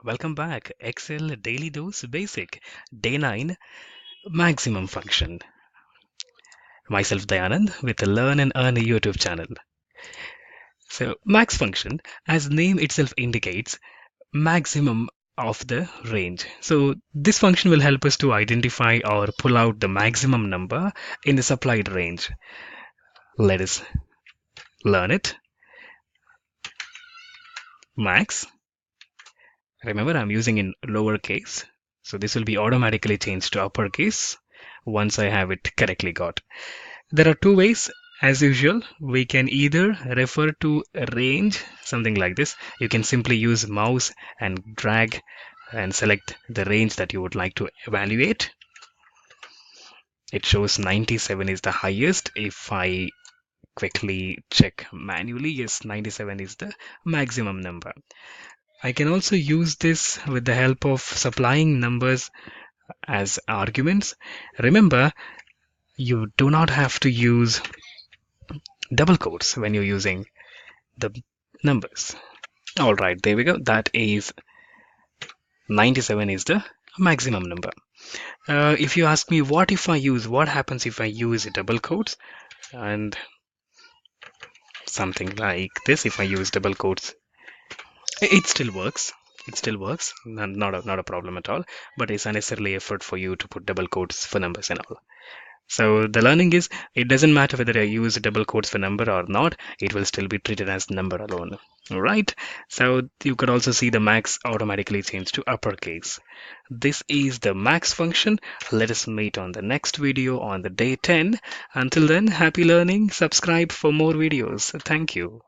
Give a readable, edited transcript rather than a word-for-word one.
Welcome back. Excel Daily Dose Basic, Day 9, Maximum Function. Myself Dayanand with the Learn and Earn YouTube channel. So, max function, as name itself indicates, maximum of the range. So, this function will help us to identify or pull out the maximum number in the supplied range. Let us learn it. Max. Remember, I'm using in lowercase. So, this will be automatically changed to uppercase once I have it correctly got. There are two ways. As usual, we can either refer to a range, something like this. You can simply use mouse and drag and select the range that you would like to evaluate. It shows 97 is the highest. If I quickly check manually, yes, 97 is the maximum number. I can also use this with the help of supplying numbers as arguments. Remember, you do not have to use double quotes when you're using the numbers. All right, there we go. That is 97 is the maximum number. If you ask me what happens if I use double quotes and something like this, if I use double quotes, it still works. It still works, not a problem at all. But it's unnecessarily effort for you to put double quotes for numbers and all. So the learning is it doesn't matter whether I use double quotes for number or not, it will still be treated as number alone. Alright, so you could also see the max automatically change to uppercase. This is the max function. Let us meet on the next video on the day 10. Until then, happy learning. Subscribe for more videos. Thank you.